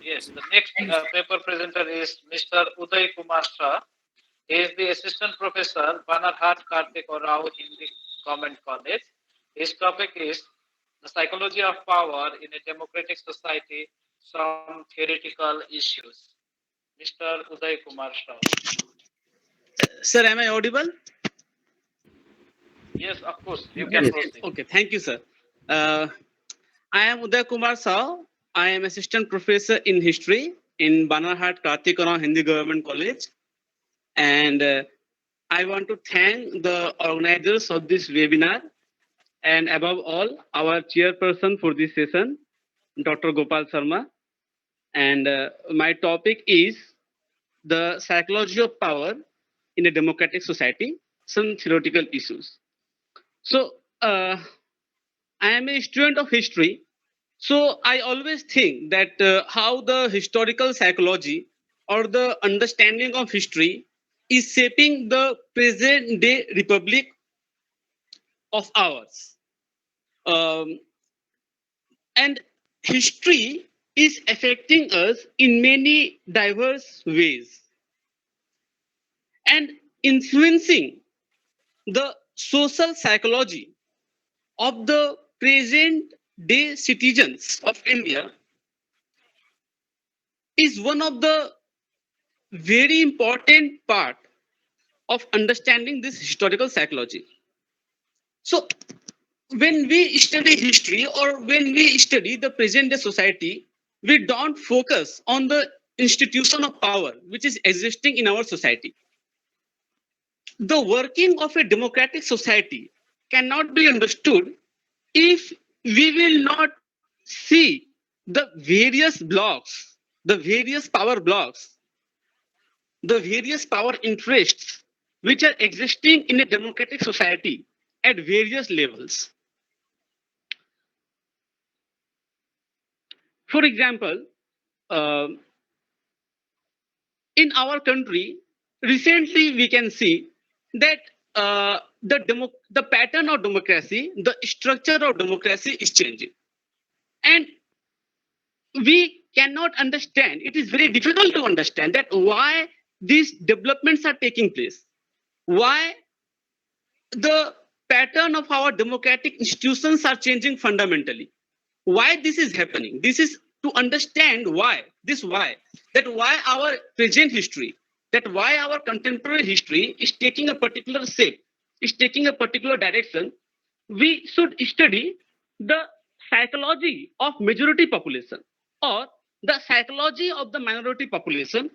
Yes, the next paper presenter is Mr. Uday Kumar Shah. He is the assistant professor, Banarhat Kartik Rao Hindi Government College. His topic is the psychology of power in a democratic society, some theoretical issues. Mr. Uday Kumar Shah. Sir, am I audible? Yes, of course, you can Okay, Yes. proceed. okay, thank you, sir. Uh, I am Uday Kumar Saw. I am assistant professor in history in Banarhat Kartikeyan Hindi Government College. And I want to thank the organizers of this webinar and above all, our chairperson for this session, Dr. Gopal Sharma. And my topic is the psychology of power in a democratic society, some theoretical issues. So, I am a student of history. So, I always think that how the historical psychology or the understanding of history is shaping the present day republic of ours. Um, and history is affecting us in many diverse ways and influencing the social psychology of the present day citizens of India is one of the very important part of understanding this historical psychology. So when we study history or when we study the present day society, we don't focus on the institution of power which is existing in our society. The working of a democratic society cannot be understood if we will not see the various blocks, the various power blocks, the various power interests which are existing in a democratic society at various levels. For example, uh, in our country, recently we can see that the pattern of democracy, the structure of democracy is changing. And we cannot understand, it is very difficult to understand that why these developments are taking place, why the pattern of our democratic institutions are changing fundamentally, why this is happening. This is to understand why that why our present history, that why our contemporary history is taking a particular shape, is taking a particular direction. We should study the psychology of majority population, or the psychology of the minority population,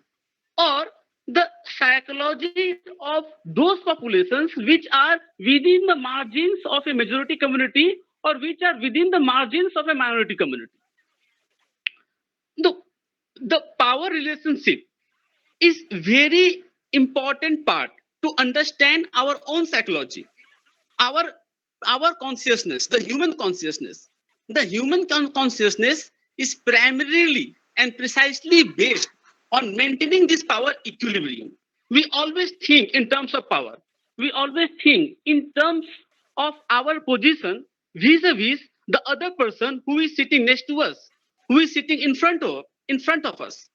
or the psychology of those populations which are within the margins of a majority community or which are within the margins of a minority community. The, the power relationship is very important part to understand our own psychology, our consciousness, the human consciousness. The human consciousness is primarily and precisely based on maintaining this power equilibrium. We always think in terms of power. We always think in terms of our position vis-a-vis the other person who is sitting next to us, who is sitting in front of us,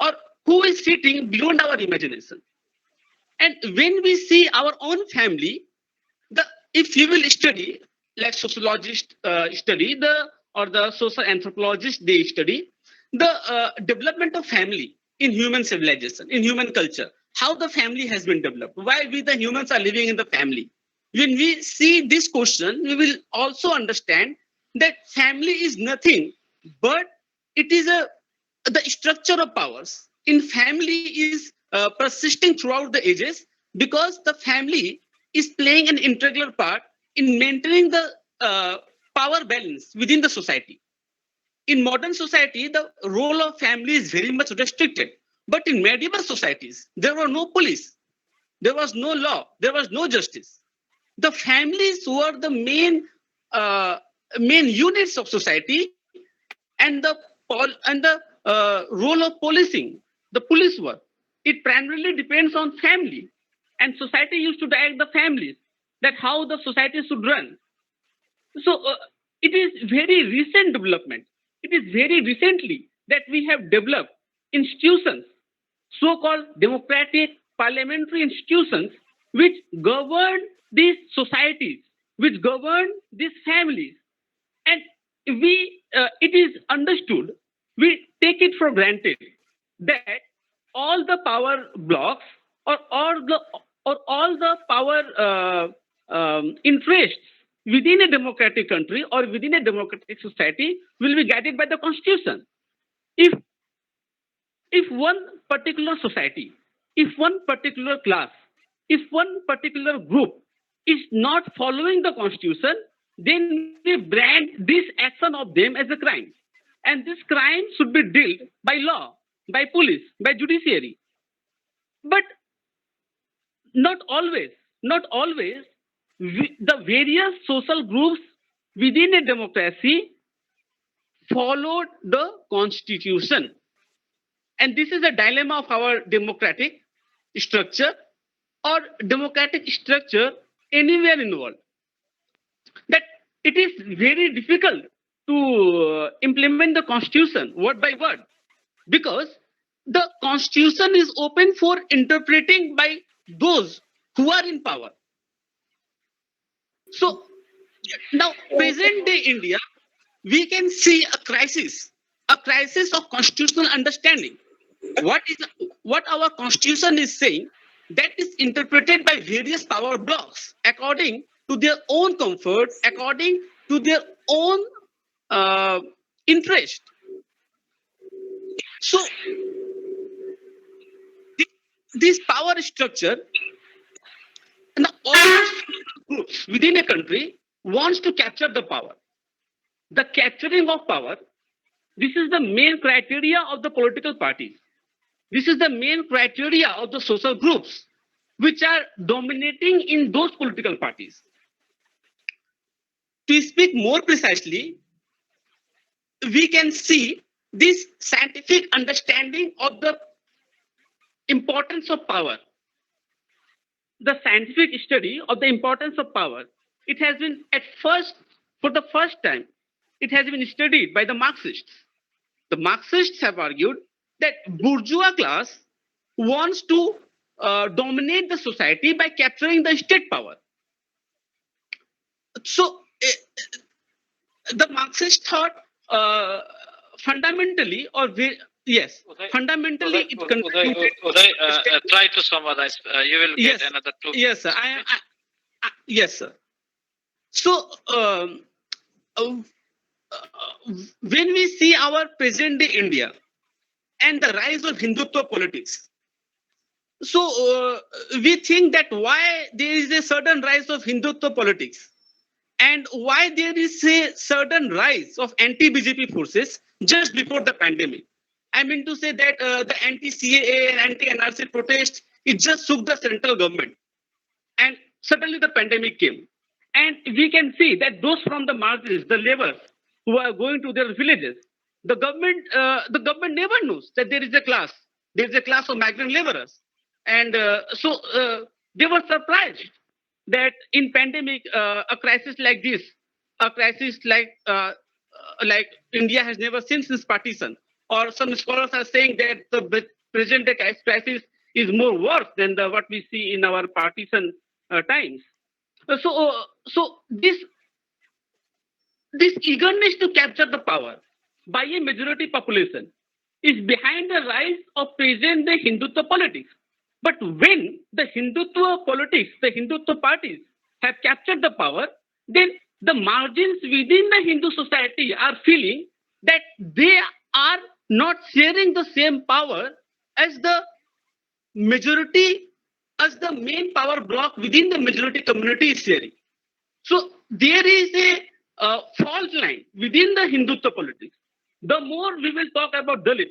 or who is sitting beyond our imagination. And when we see our own family, the if you will study, like sociologists study the, or the social anthropologists, they study the development of family in human civilization, in human culture, how the family has been developed, why we the humans are living in the family. When we see this question, we will also understand that family is nothing but it is a the structure of powers in family is persisting throughout the ages, because the family is playing an integral part in maintaining the uh, power balance within the society. In modern society, the role of family is very much restricted. But in medieval societies, there were no police, there was no law, there was no justice. The families were the uh, main units of society, and the role of policing, the police work, it primarily depends on family, and society used to direct the families that how the society should run. So it is very recent development. It is very recently that we have developed institutions, so-called democratic parliamentary institutions, which govern these societies, which govern these families, and it is understood, we take it for granted that all the power blocks or all the power interests within a democratic country or within a democratic society will be guided by the constitution. If if one particular society, if one particular class, if one particular group is not following the constitution, then we brand this action of them as a crime. And this crime should be dealt by law, by police, by judiciary. But not always, not always the various social groups within a democracy followed the constitution. And this is a dilemma of our democratic structure or democratic structure anywhere in the world. That it is very difficult to implement the constitution word by word, because the constitution is open for interpreting by those who are in power. So now, present day India, we can see a crisis of constitutional understanding. What our constitution is saying, that is interpreted by various power blocks according to their own comfort, according to their own interest. So this power structure and all groups within a country wants to capture the power. The capturing of power, this is the main criteria of the political parties. This is the main criteria of the social groups which are dominating in those political parties. To speak more precisely, we can see this scientific understanding of the importance of power. The scientific study of the importance of power, it has been for the first time, it has been studied by the Marxists. The Marxists have argued that bourgeois class wants to dominate the society by capturing the state power. So the Marxists thought fundamentally, yes, Uday, fundamentally it contributed. try to summarize. You will get Yes, another 2 minutes. yes, sir. Yes, sir. So when we see our present day India and the rise of Hindutva politics, so we think that why there is a sudden rise of Hindutva politics and why there is a sudden rise of anti-BJP forces just before the pandemic. I mean to say that the anti-CAA and anti-NRC protest, it just shook the central government. And suddenly the pandemic came. And we can see that those from the margins, the laborers who are going to their villages, the government never knows that there is a class. There is a class of migrant laborers. And so they were surprised that in pandemic, a crisis like this, a crisis like India has never seen since partition, or some scholars are saying that the present day crisis is more worse than what we see in our partition times. So this eagerness to capture the power by a majority population is behind the rise of present day Hindutva politics. But when the Hindutva politics, the Hindutva parties have captured the power, then the margins within the Hindu society are feeling that they are not sharing the same power as the majority, as the main power block within the majority community is sharing. So there is a fault line within the Hindutva politics. The more we will talk about Dalits,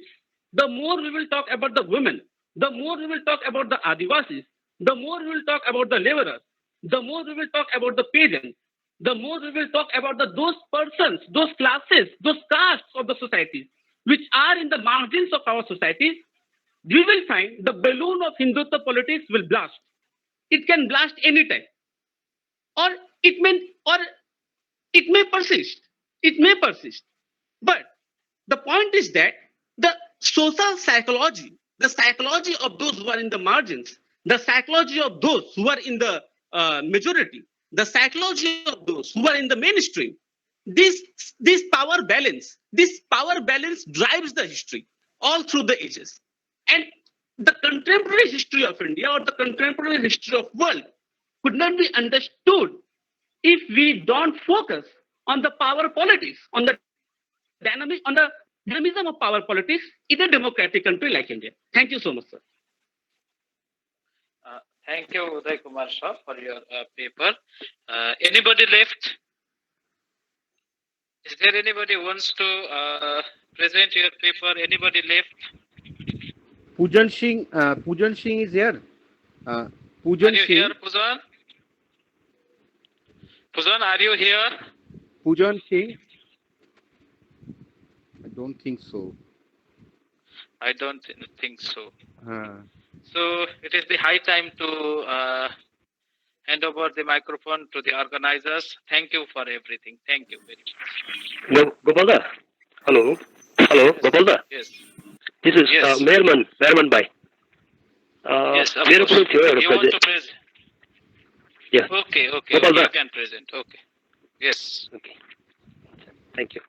the more we will talk about the women, the more we will talk about the Adivasis, the more we will talk about the laborers, the more we will talk about the peasants, the more we will talk about those persons, those classes, those castes of the societies which are in the margins of our societies. We will find the balloon of Hindutva politics will blast. It can blast anytime, or it may persist. It may persist. But the point is that social psychology, the psychology of those who are in the margins, the psychology of those who are in the majority, the psychology of those who are in the mainstream. This, this power balance drives the history all through the ages. And the contemporary history of India or the contemporary history of world could not be understood if we don't focus on the power politics, on the dynamism of power politics in a democratic country like India. Thank you so much, sir. Thank you, Uday Kumar Shah, for your paper. Anybody left? Is there anybody who wants to present your paper? Anybody left? Pujan Singh is here. Are Pujan you Singh. here, Pujan? Pujan, are you here? Pujan Singh. I don't think so. I don't think so. Uh, So it is the high time to hand over the microphone to the organizers. Thank you for everything. Thank you very much. Gopalda. Hello. Hello, Gopalda. Yes. This is Yes. Merman Bhai. Yes, of Where course. you You want to present? Yeah. Okay, Gopal you da. can present. Okay. Yes. Okay. Thank you.